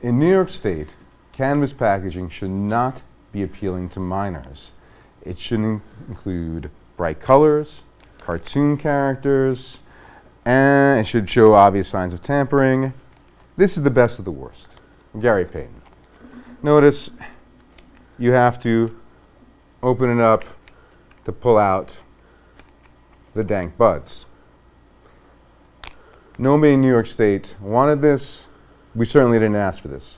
In New York State, cannabis packaging should not be appealing to minors. It shouldn't include bright colors, cartoon characters, and it should show obvious signs of tampering. This is the best of the worst. Gary Payton. Notice you have to open it up to pull out the dank buds. Nobody in New York State wanted this. We certainly didn't ask for this.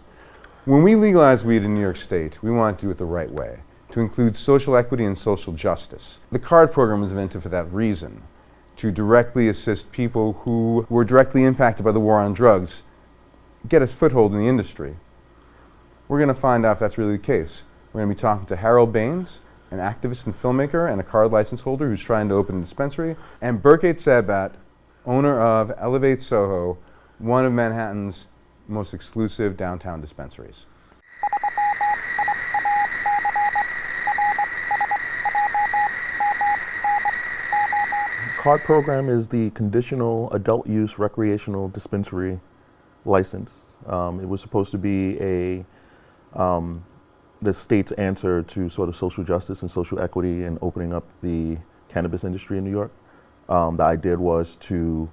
When we legalize weed in New York State, we want to do it the right way, to include social equity and social justice. The CARD program was invented for that reason, to directly assist people who were directly impacted by the war on drugs, get a foothold in the industry. We're going to find out if that's really the case. We're going to be talking to Harold Baines, an activist and filmmaker and a CARD license holder who's trying to open a dispensary, and Berkay Sebat, owner of Elevate SOHO, one of Manhattan's most exclusive downtown dispensaries. CARD program is the conditional adult use recreational dispensary license. It was supposed to be the state's answer to sort of social justice and social equity and opening up the cannabis industry in New York. The idea was to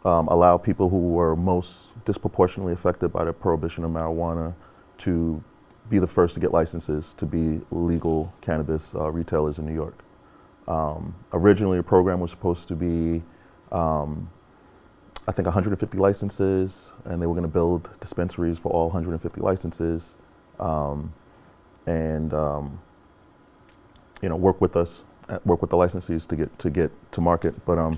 allow people who were most disproportionately affected by the prohibition of marijuana to be the first to get licenses to be legal cannabis retailers in New York. Originally, the program was supposed to be, I think, 150 licenses, and they were going to build dispensaries for all 150 licenses, and work with us, work with the licensees to get to market. But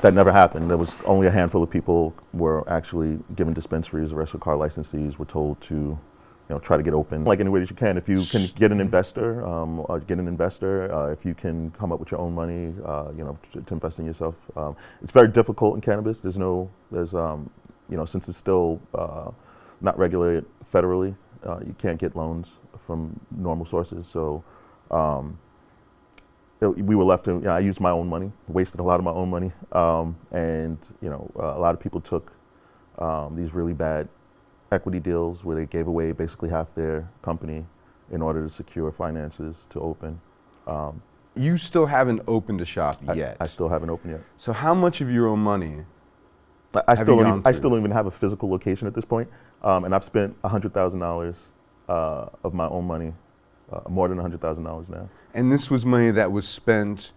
that never happened. There was only a handful of people were actually given dispensaries. The rest of the CARD licensees were told to, try to get open like any way that you can. If you can get an investor, if you can come up with your own money, to invest in yourself. It's very difficult in cannabis. Since it's still not regulated federally, you can't get loans from normal sources. So we were left to, I used my own money, wasted a lot of my own money. A lot of people took these really bad equity deals where they gave away basically half their company in order to secure finances to open. You still haven't opened a shop yet. I still haven't opened yet. So how much of your own money I still don't even have a physical location at this point. And I've spent $100,000 of my own money, more than $100,000 now. And this was money that was spent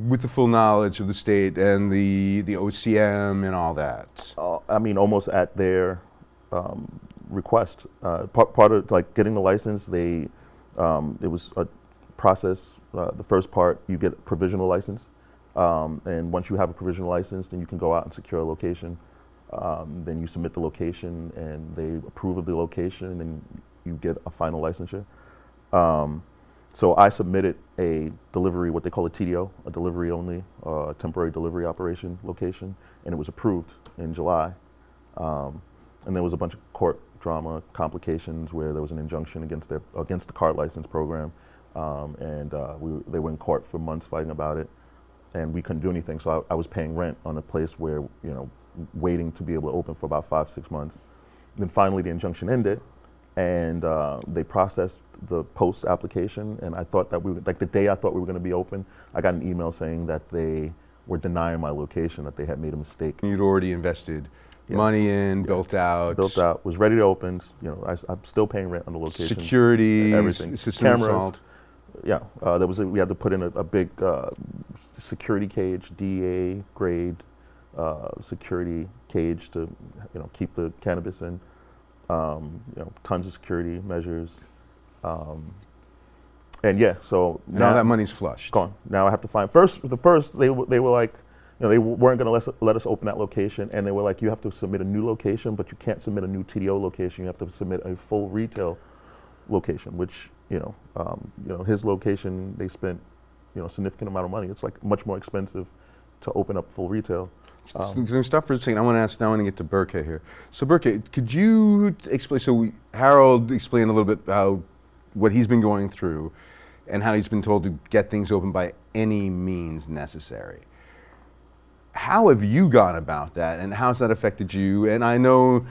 with the full knowledge of the state and the OCM and all that? Almost at their request. Part of getting the license, it was a process. The first part, you get a provisional license, and once you have a provisional license, then you can go out and secure a location. Then you submit the location, and they approve of the location, and then you get a final licensure. So I submitted a delivery, what they call a TDO, a delivery only, temporary delivery operation location, and it was approved in July. And there was a bunch of court drama complications where there was an injunction against the CARD license program, they were in court for months fighting about it, and we couldn't do anything. So I was paying rent on a place where, waiting to be able to open for about 5-6 months. Then finally the injunction ended, and they processed the post application, and I thought that the day I thought we were going to be open, I got an email saying that they were denying my location, that they had made a mistake. You'd already invested money in, built out, was ready to open. I'm still paying rent on the location. Security, everything, system cameras. installed. Yeah, we had to put in a big security cage, DEA grade security cage to keep the cannabis in. Tons of security measures. So now that money's flushed. Gone. Now I have to find they were like, they weren't going to let us open that location, and they were like, you have to submit a new location, but you can't submit a new TDO location. You have to submit a full retail location, which his location, they spent a significant amount of money. It's like much more expensive to open up full retail. Can we stop for a second? I want to get to Berkay here. So Berkay, could you explain? So Harold explained a little bit about what he's been going through, and how he's been told to get things open by any means necessary. How have you gone about that, and how's that affected you? And I know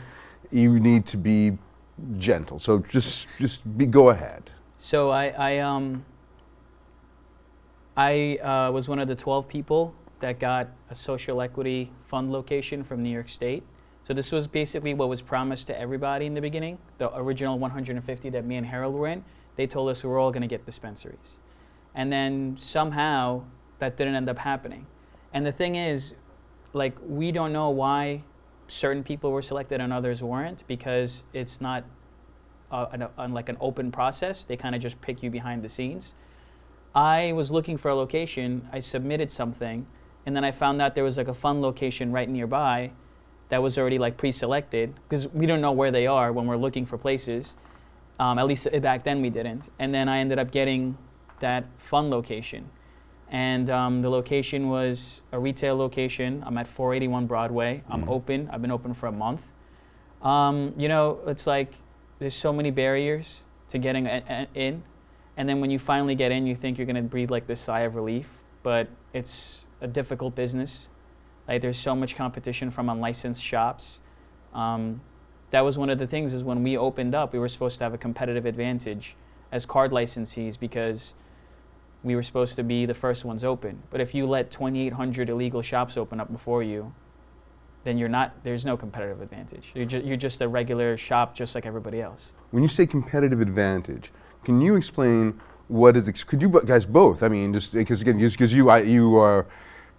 you need to be gentle. So go ahead. So I was one of the 12 people that got a social equity fund location from New York State. So this was basically what was promised to everybody in the beginning. The original 150 that me and Harold were in, they told us we were all going to get dispensaries. And then somehow that didn't end up happening. And the thing is, like, we don't know why certain people were selected and others weren't, because it's not like an open process. They kind of just pick you behind the scenes. I was looking for a location, I submitted something, and then I found out there was like a fun location right nearby that was already like pre-selected, because we don't know where they are when we're looking for places. At least back then we didn't. And then I ended up getting that fun location. And the location was a retail location. I'm at 481 Broadway. I'm open. I've been open for a month. You know, it's like there's so many barriers to getting in. And then when you finally get in, you think you're going to breathe like this sigh of relief. But it's a difficult business. Like, there's so much competition from unlicensed shops. That was one of the things, is when we opened up, we were supposed to have a competitive advantage as card licensees, because we were supposed to be the first ones open. But if you let 2,800 illegal shops open up before you, then there's no competitive advantage. You're just a regular shop just like everybody else. When you say competitive advantage, can you explain what is, could you guys both, I mean, just because again, you are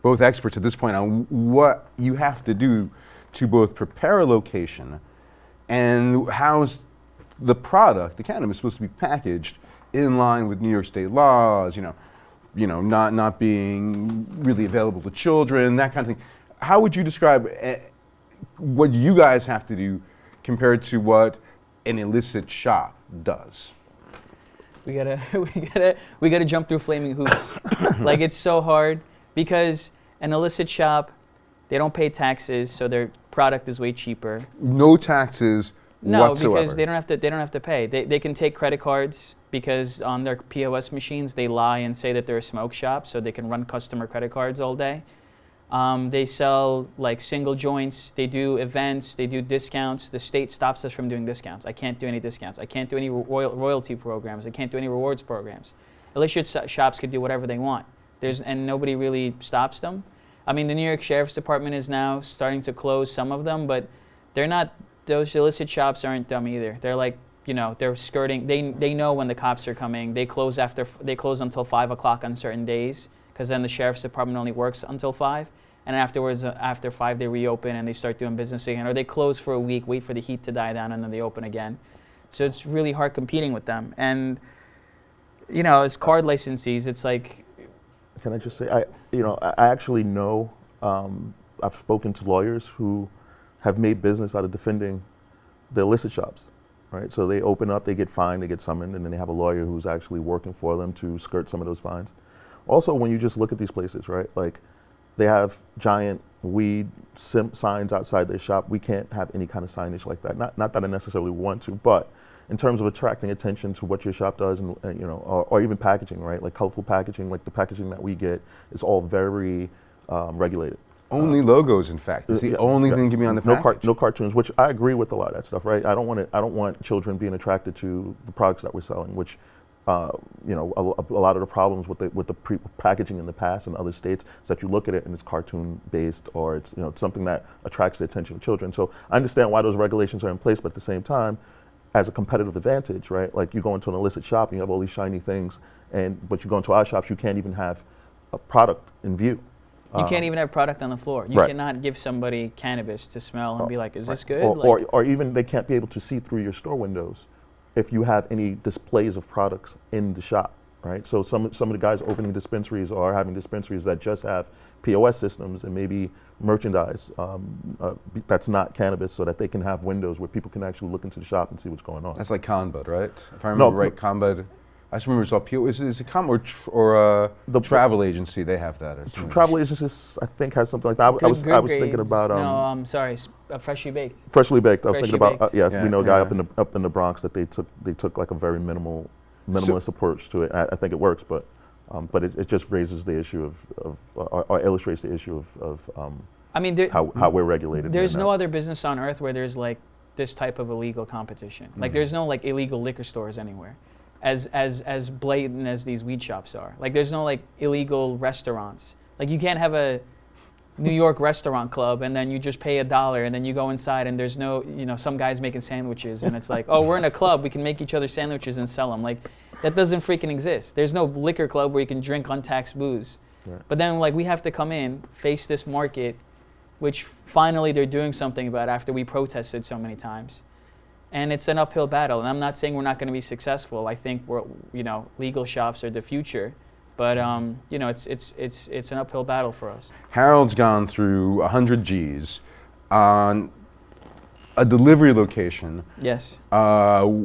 both experts at this point on what you have to do to both prepare a location and how's the product, the cannabis, supposed to be packaged in line with New York State laws, not being really available to children, that kind of thing. How would you describe what you guys have to do compared to what an illicit shop does? We gotta jump through flaming hoops. Like, it's so hard, because an illicit shop, they don't pay taxes, so their product is way cheaper. No taxes whatsoever. Because they don't have to pay. They can take credit cards, because on their POS machines they lie and say that they're a smoke shop, so they can run customer credit cards all day. They sell like single joints, they do events, they do discounts. The state stops us from doing discounts. I can't do any discounts. I can't do any royalty programs. I can't do any rewards programs. Illicit shops could do whatever they want. And nobody really stops them. I mean, the New York Sheriff's Department is now starting to close some of them, but those illicit shops aren't dumb either. They're like, they're skirting, they know when the cops are coming. They close until 5 o'clock on certain days, because then the Sheriff's Department only works until 5. And afterwards, after 5, they reopen and they start doing business again. Or they close for a week, wait for the heat to die down, and then they open again. So it's really hard competing with them. And, as card licensees, it's like... Can I just say, I actually know, I've spoken to lawyers who have made business out of defending the illicit shops, right? So they open up, they get fined, they get summoned, and then they have a lawyer who's actually working for them to skirt some of those fines. Also, when you just look at these places, right, like, they have giant weed signs outside their shop. We can't have any kind of signage like that. Not that I necessarily want to, but in terms of attracting attention to what your shop does, and or even packaging, right? Like colorful packaging, like the packaging that we get is all very regulated. Only logos, in fact. It's the only thing to be on the package. No cartoons, which I agree with a lot of that stuff, right? I don't want children being attracted to the products that we're selling, which a lot of the problems with the packaging in the past in other states is that you look at it and it's cartoon based, or it's it's something that attracts the attention of children. So I understand why those regulations are in place, but at the same time, as a competitive advantage, right? Like, you go into an illicit shop and you have all these shiny things, but you go into our shops, you can't even have a product in view. You can't even have product on the floor. You cannot give somebody cannabis to smell and be like, is this good? Or even they can't be able to see through your store windows if you have any displays of products in the shop, right? So some of the guys opening dispensaries are having dispensaries that just have POS systems and maybe merchandise that's not cannabis, so that they can have windows where people can actually look into the shop and see what's going on. That's like Conbud, right? If I remember right, Conbud. I just remember it's all POS. Is it Conbud or the travel agency? They have that. Travel agencies, I think, has something like that. I was thinking about. Freshly baked. Freshly baked. I was thinking about. We know a guy up in the Bronx that they took like a very minimalist approach to it. I think it works, but it just raises the issue of or illustrates the issue of how we're regulated. There's no other business on earth where there's like this type of illegal competition. Like there's no like illegal liquor stores anywhere, as blatant as these weed shops are. Like there's no like illegal restaurants. Like you can't have a New York restaurant club and then you just pay $1 and then you go inside and there's no, some guy's making sandwiches and it's like, oh, we're in a club, we can make each other sandwiches and sell them. Like that doesn't freaking exist. There's no liquor club where you can drink untaxed booze. Right. But then like we have to come in, face this market, which finally they're doing something about after we protested so many times. And it's an uphill battle. And I'm not saying we're not going to be successful. I think legal shops are the future. But it's an uphill battle for us. Harold's gone through 100 G's on a delivery location. Yes.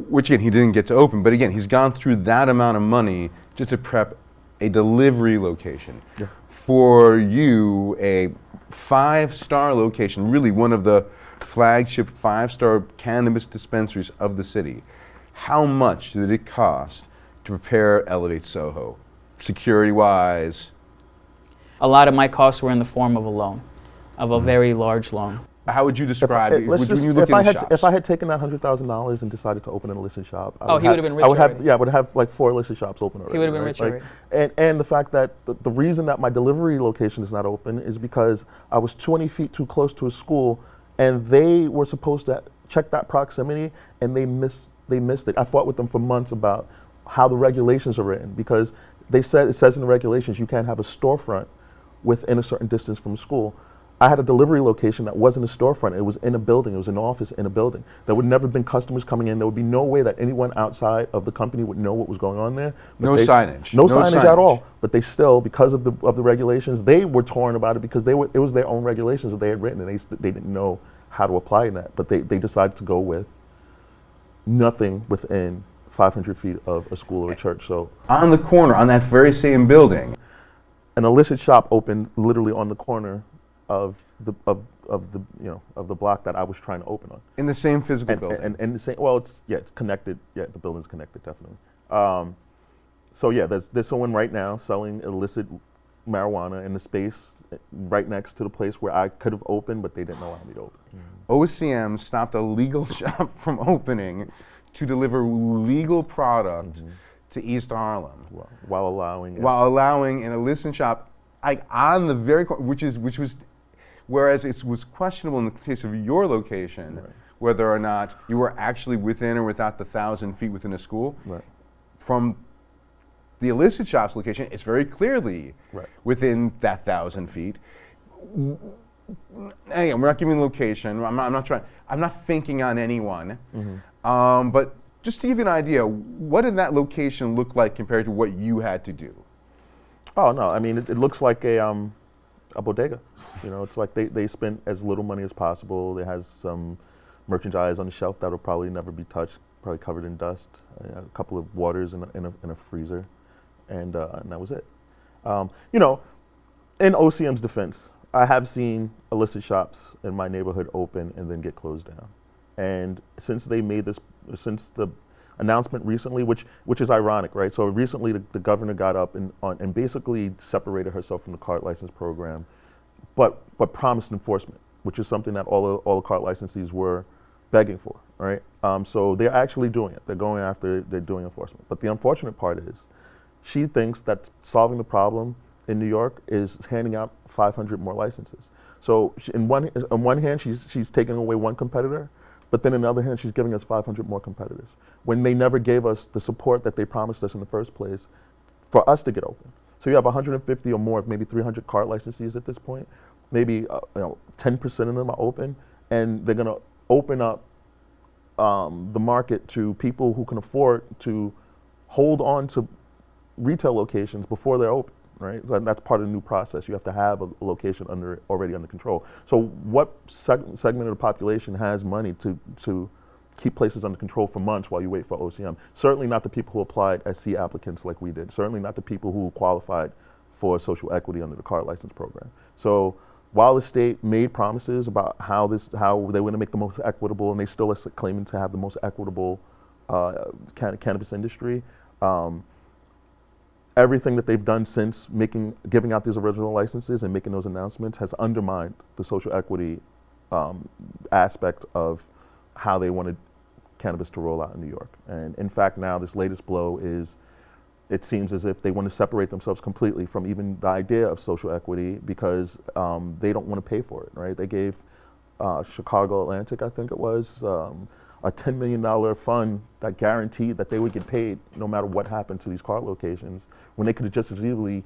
Which again he didn't get to open, but again he's gone through that amount of money just to prep a delivery location. Yeah. For you, a 5-star location, really one of the flagship 5-star cannabis dispensaries of the city. How much did it cost to prepare Elevate SOHO? Security-wise? A lot of my costs were in the form of a loan, of a very large loan. How would you describe it when you look at the shops? If I had taken that $100,000 and decided to open an illicit shop, he would have been rich already. I would have like 4 illicit shops open already. He would have been rich already. And the fact that the reason that my delivery location is not open is because I was 20 feet too close to a school, and they were supposed to check that proximity, and they missed it. I fought with them for months about how the regulations are written, because it says in the regulations you can't have a storefront within a certain distance from school. I had a delivery location that wasn't a storefront. It was in a building. It was an office in a building. There would never have been customers coming in. There would be no way that anyone outside of the company would know what was going on there. No signage. No signage at all. But they still, because of the regulations, they were torn about it because it was their own regulations that they had written, and they didn't know how to apply that. But they decided to go with nothing within 500 feet of a school or a church. So on the corner, on that very same building, an illicit shop opened literally on the corner of the block that I was trying to open on. In the same physical building. And the same. Well, it's connected. Yeah, the building's connected definitely. So yeah, there's someone right now selling illicit marijuana in the space right next to the place where I could have opened, but they didn't allow me to open. OCM stopped a legal shop from opening to deliver legal product to East Harlem, while allowing an illicit shop on the very corner, which was, whereas it was questionable in the case of your location, whether or not you were actually within or without the 1,000 feet within a school. Right. From the illicit shop's location, it's very clearly within that 1,000 feet. Again, we're not giving location. I'm not thinking on anyone. But just to give you an idea, what did that location look like compared to what you had to do? Oh no, I mean it looks like a bodega. It's like they spent as little money as possible. It has some merchandise on the shelf that will probably never be touched, probably covered in dust. A couple of waters in a freezer, and that was it. In OCM's defense, I have seen illicit shops in my neighborhood open and then get closed down. And since the announcement recently, which is ironic, right? So recently the governor got up and basically separated herself from the cart license program, but promised enforcement, which is something that all the cart licensees were begging for, right? So they're actually doing it. They're doing enforcement. But the unfortunate part is, she thinks that solving the problem in New York is handing out 500 more licenses. So on one hand, she's taking away one competitor, but then on the other hand, she's giving us 500 more competitors when they never gave us the support that they promised us in the first place for us to get open. So you have 150 or more, maybe 300 cart licensees at this point. Maybe 10% of them are open, and they're going to open up the market to people who can afford to hold on to retail locations before they're open. Right, so that's part of the new process. You have to have a location already under control. So what segment of the population has money to keep places under control for months while you wait for OCM? Certainly not the people who applied as C applicants like we did. Certainly not the people who qualified for social equity under the cart license program. So while the state made promises about how they were going to make the most equitable, and they still are claiming to have the most equitable cannabis industry. Everything that they've done since giving out these original licenses and making those announcements has undermined the social equity aspect of how they wanted cannabis to roll out in New York. And in fact, now this latest blow is, it seems as if they want to separate themselves completely from even the idea of social equity because they don't want to pay for it, right? They gave Chicago Atlantic, I think it was, a $10 million fund that guaranteed that they would get paid no matter what happened to these car locations, when they could have just as easily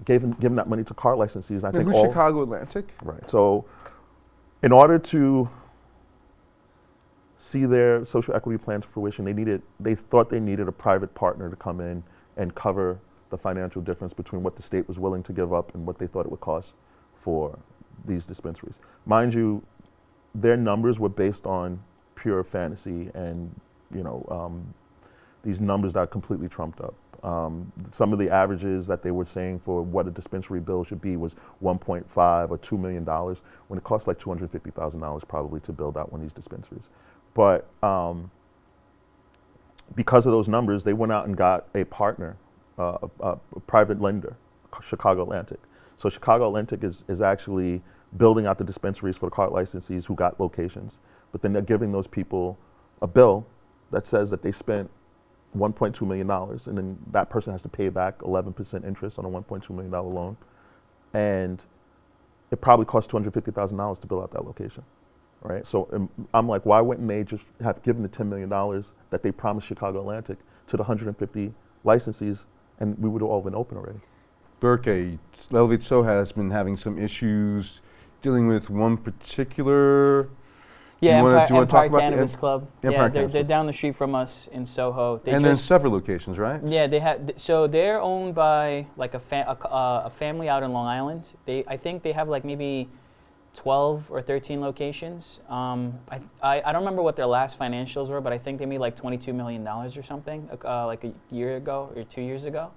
given that money to car licensees. I think who's Chicago Atlantic? Right. So, in order to see their social equity plan to fruition, they thought they needed a private partner to come in and cover the financial difference between what the state was willing to give up and what they thought it would cost for these dispensaries. Mind you, their numbers were based on pure fantasy and these numbers that are completely trumped up. Some of the averages that they were saying for what a dispensary bill should be was $1.5 or $2 million, when it costs like $250,000 probably to build out one of these dispensaries. But because of those numbers, they went out and got a partner, a private lender, Chicago Atlantic. So Chicago Atlantic is actually building out the dispensaries for the cart licensees who got locations. But then they're giving those people a bill that says that they spent $1.2 million, and then that person has to pay back 11% interest on a $1.2 million loan. And it probably costs $250,000 to build out that location, right? So I'm like, why wouldn't they just have given the $10 million that they promised Chicago Atlantic to the 150 licensees, and we would have all been open already? Berkay, Elevate SOHO has been having some issues dealing with one particular. Yeah, do you want to talk Empire about Cannabis Club. Empire Yeah, they're Cannabis. down the street from us in Soho. And there's several locations, right? Yeah, they had. So they're owned by like a family out in Long Island. I think they have like maybe 12 or 13 locations. I don't remember what their last financials were, but I think they made like $22 million or something like a year ago or 2 years ago.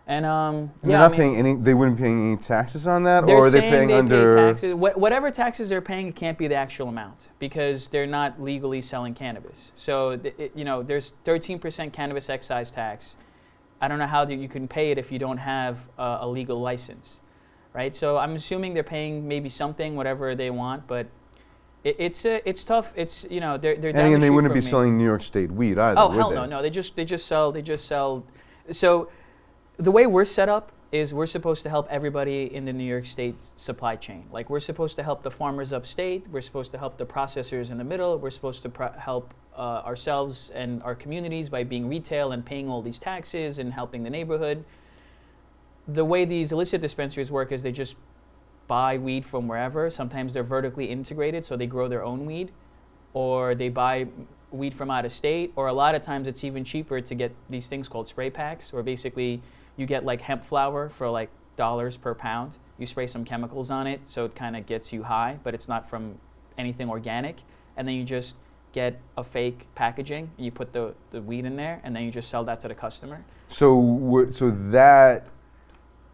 And they're not paying any. They wouldn't be paying any taxes on that, they're or are they saying paying they under? pay taxes. Whatever taxes they're paying, it can't be the actual amount because they're not legally selling cannabis. So there's 13% cannabis excise tax. I don't know how you can pay it if you don't have a legal license, right? So I'm assuming they're paying maybe something, whatever they want, but it's tough. It's they're down the street And they wouldn't from be me. selling New York State weed either. Oh would hell they? no, no. They just sell. So the way we're set up is we're supposed to help everybody in the New York State supply chain. Like we're supposed to help the farmers upstate. We're supposed to help the processors in the middle. We're supposed to help ourselves and our communities by being retail and paying all these taxes and helping the neighborhood. The way these illicit dispensaries work is they just buy weed from wherever. Sometimes they're vertically integrated, so they grow their own weed, or they buy weed from out of state, or a lot of times it's even cheaper to get these things called spray packs, or basically you get like hemp flower for like $1 per pound. You spray some chemicals on it so it kind of gets you high, but it's not from anything organic. And then you just get a fake packaging and you put the weed in there, and then you just sell that to the customer. So that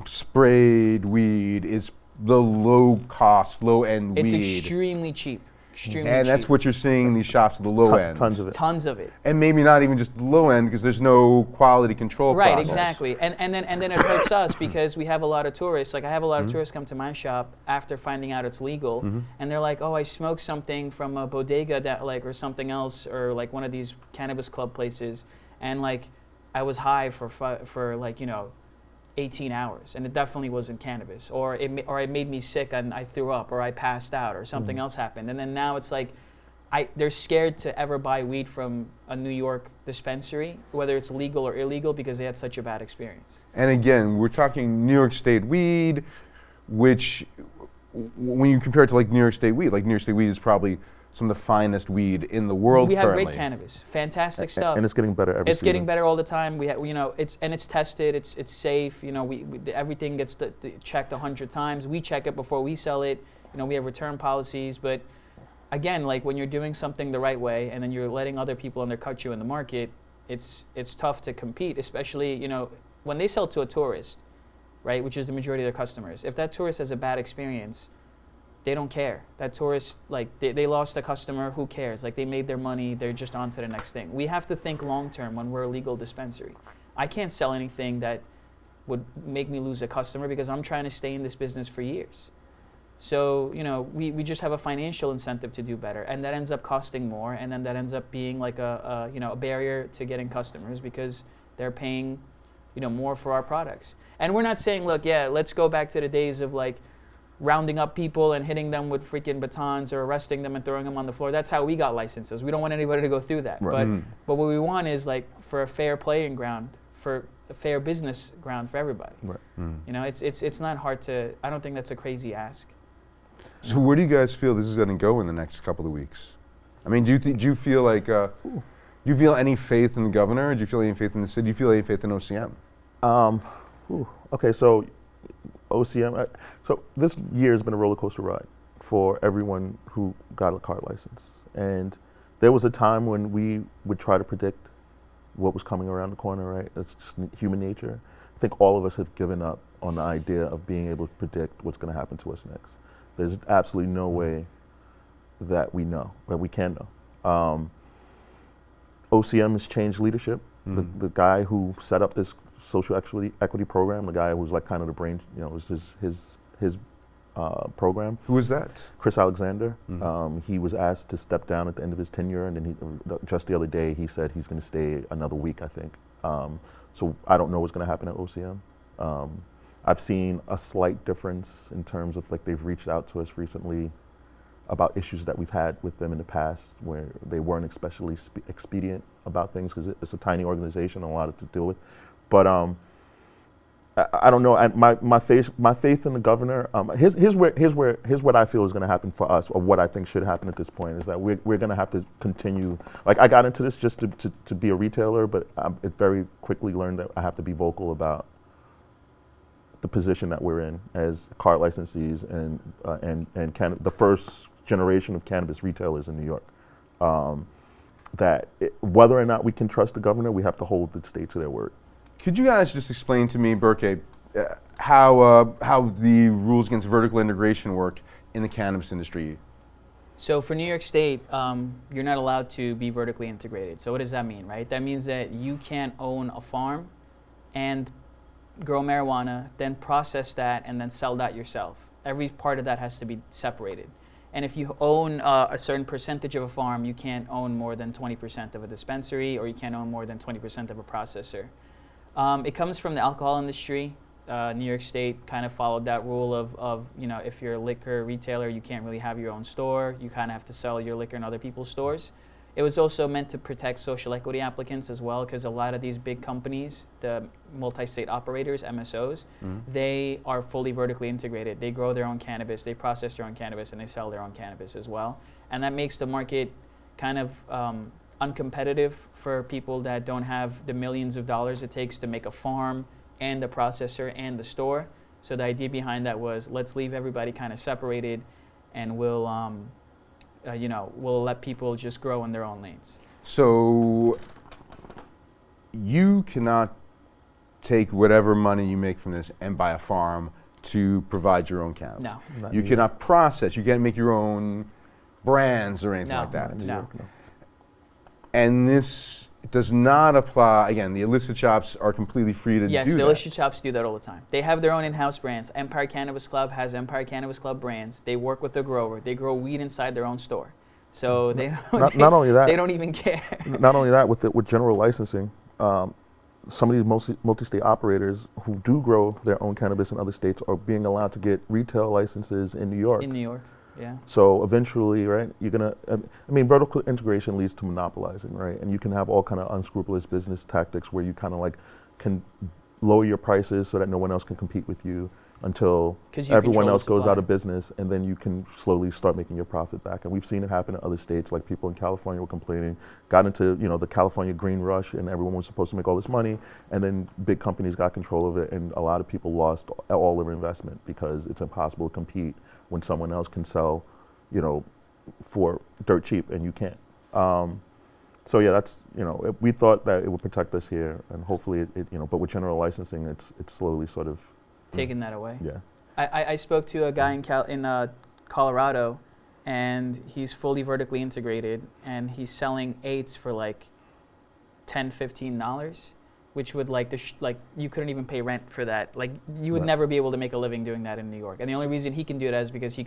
sprayed weed is the low cost, low end weed. It's extremely cheap. Extremely and cheap. that's what you're seeing in these shops at the low end. Tons of it. Tons of it. And maybe not even just the low end because there's no quality control Right, process. exactly. And then it hurts us because we have a lot of tourists. Like I have a lot of tourists come to my shop after finding out it's legal, and they're like, "Oh, I smoked something from a bodega that like or something else or like one of these cannabis club places, and like I was high for like 18 hours, and it definitely wasn't cannabis, or it made me sick and I threw up, or I passed out, or something else happened." And then now it's like, they're scared to ever buy weed from a New York dispensary, whether it's legal or illegal, because they had such a bad experience. And again, we're talking New York State weed, which when you compare it to like New York State weed is probably some of the finest weed in the world We have currently. great cannabis, fantastic stuff. And it's getting better every It's season. getting better all the time. We have, it's tested. It's safe. Everything gets checked 100 times. We check it before we sell it. We have return policies. But again, like when you're doing something the right way, and then you're letting other people undercut you in the market, it's tough to compete. Especially when they sell to a tourist, right, which is the majority of their customers. If that tourist has a bad experience, they don't care. That tourist, like, they lost a customer, who cares? Like, they made their money, they're just on to the next thing. We have to think long term when we're a legal dispensary. I can't sell anything that would make me lose a customer because I'm trying to stay in this business for years. So, we just have a financial incentive to do better, and that ends up costing more, and then that ends up being like a barrier to getting customers because they're paying, more for our products. And we're not saying, look, let's go back to the days of like rounding up people and hitting them with freaking batons or arresting them and throwing them on the floor. That's how we got licenses. We don't want anybody to go through that. Right. But what we want is like for a fair playing ground, for a fair business ground for everybody. Right. It's not hard to. I don't think that's a crazy ask. So where do you guys feel this is going to go in the next couple of weeks? I mean, do you feel like, do you feel any faith in the governor? Do you feel any faith in the city? Do you feel any faith in OCM? Okay, so OCM, so this year has been a roller coaster ride for everyone who got a card license. And there was a time when we would try to predict what was coming around the corner, right? That's just human nature. I think all of us have given up on the idea of being able to predict what's going to happen to us next. There's absolutely no way that we know, that we can know. OCM has changed leadership. The guy who set up this social equity program, the guy who was like kind of the brain, was his program. Who was that? Chris Alexander. He was asked to step down at the end of his tenure, and then just the other day he said he's going to stay another week, I think. So I don't know what's going to happen at OCM. I've seen a slight difference in terms of like they've reached out to us recently about issues that we've had with them in the past where they weren't especially expedient about things because it's a tiny organization and a lot to deal with. But I don't know. My faith in the governor. Here's what I feel is going to happen for us, or what I think should happen at this point is that we're going to have to continue. Like I got into this just to be a retailer, but it very quickly learned that I have to be vocal about the position that we're in as card licensees and the first generation of cannabis retailers in New York. Whether or not we can trust the governor, we have to hold the state to their word. Could you guys just explain to me, Berkay, how the rules against vertical integration work in the cannabis industry? So for New York State, you're not allowed to be vertically integrated. So what does that mean, right? That means that you can't own a farm and grow marijuana, then process that, and then sell that yourself. Every part of that has to be separated. And if you own a certain percentage of a farm, you can't own more than 20% of a dispensary, or you can't own more than 20% of a processor. It comes from the alcohol industry. New York State kind of followed that rule of if you're a liquor retailer, you can't really have your own store. You kind of have to sell your liquor in other people's stores. It was also meant to protect social equity applicants as well, because a lot of these big companies, the multi-state operators, MSOs, they are fully vertically integrated. They grow their own cannabis, they process their own cannabis, and they sell their own cannabis as well. And that makes the market kind of uncompetitive for people that don't have the millions of dollars it takes to make a farm and the processor and the store. So the idea behind that was, let's leave everybody kind of separated, and we'll let people just grow in their own lanes. So you cannot take whatever money you make from this and buy a farm to provide your own cannabis. No. You cannot process. You can't make your own brands or anything like that. No. And this does not apply. Again, the illicit shops are completely free to do that. Yes, the illicit shops do that all the time. They have their own in-house brands. Empire Cannabis Club has Empire Cannabis Club brands. They work with the grower. They grow weed inside their own store. So they don't, not only that, they don't even care. Not only that, with general licensing, some of these multi-state operators who do grow their own cannabis in other states are being allowed to get retail licenses in New York. In New York, yeah. So eventually, right, you're gonna. Vertical integration leads to monopolizing, right? And you can have all kind of unscrupulous business tactics where you kind of like can lower your prices so that no one else can compete with you until everyone else goes out of business, and then you can slowly start making your profit back. And we've seen it happen in other states. Like people in California were complaining, got into the California green rush, and everyone was supposed to make all this money, and then big companies got control of it, and a lot of people lost all their investment because it's impossible to compete when someone else can sell, for dirt cheap and you can't. So yeah, that's we thought that it would protect us here, and hopefully but with general licensing, it's slowly sort of taking that away. Yeah. I spoke to a guy in Colorado, and he's fully vertically integrated, and he's selling eights for like $10, $15, which would like you couldn't even pay rent for that. Like you would Right. never be able to make a living doing that in New York. And the only reason he can do that is because he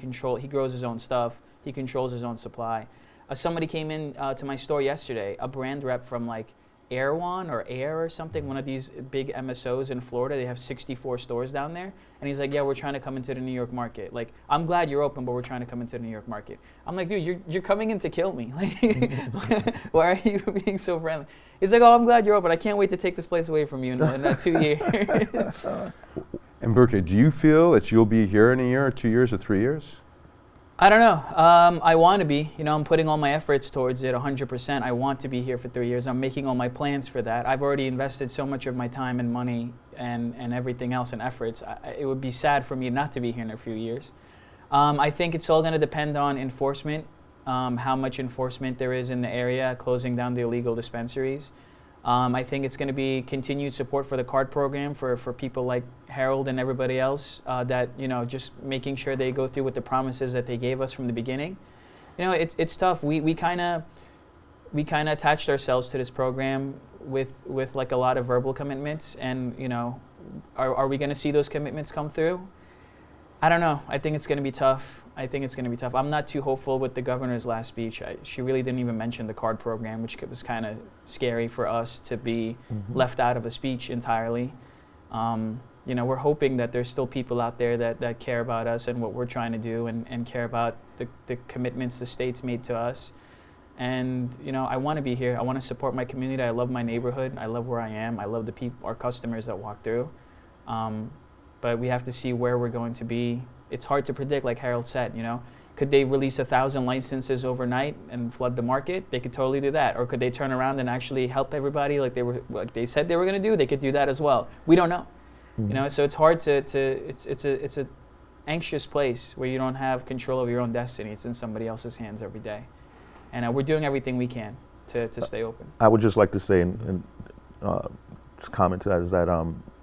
grows his own stuff, he controls his own supply. Somebody came in to my store yesterday, a brand rep from like Airwan or Air or something, one of these big MSOs in Florida. They have 64 stores down there. And he's like, yeah, we're trying to come into the New York market. Like, I'm glad you're open, but we're trying to come into the New York market. I'm like, dude, you're coming in to kill me. Like, why are you being so friendly? He's like, oh, I'm glad you're open. I can't wait to take this place away from you in 2 years. And Berkay, do you feel that you'll be here in a year or 2 years or 3 years? I don't know. I want to be. You know, I'm putting all my efforts towards it 100%. I want to be here for 3 years. I'm making all my plans for that. I've already invested so much of my time and money and everything else and efforts. It would be sad for me not to be here in a few years. I think it's all going to depend on enforcement, how much enforcement there is in the area, closing down the illegal dispensaries. I think it's going to be continued support for the card program for people like Harold and everybody else that, you know, just making sure they go through with the promises that they gave us from the beginning. You know, it's tough. We kind of attached ourselves to this program with like a lot of verbal commitments, and, you know, are we going to see those commitments come through? I don't know. I think it's going to be tough. I'm not too hopeful with the governor's last speech. She really didn't even mention the card program, which was kind of scary for us to be left out of a speech entirely. You know, we're hoping that there's still people out there that care about us and what we're trying to do and care about the commitments the state's made to us. And, you know, I want to be here. I want to support my community. I love my neighborhood. I love where I am. I love the people, our customers that walk through. But we have to see where we're going to be. It's hard to predict, like Harold said, you know. Could they release 1,000 licenses overnight and flood the market? They could totally do that. Or could they turn around and actually help everybody like they said they were going to do? They could do that as well. We don't know. You know, so it's hard it's a anxious place where you don't have control of your own destiny. It's in somebody else's hands every day. And we're doing everything we can to stay open. I would just like to say and just comment to that is that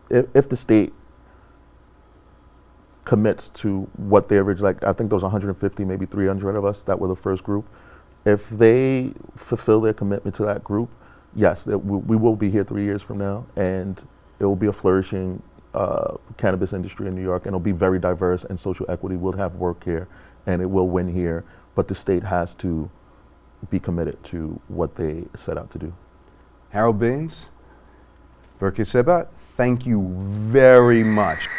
if the state commits to what they originally, like I think there was 150, maybe 300 of us that were the first group. If they fulfill their commitment to that group, yes, we will be here 3 years from now, and it will be a flourishing cannabis industry in New York, and it'll be very diverse, and social equity will have work here, and it will win here. But the state has to be committed to what they set out to do. Harold Baines, Berkay Sebat, thank you very much.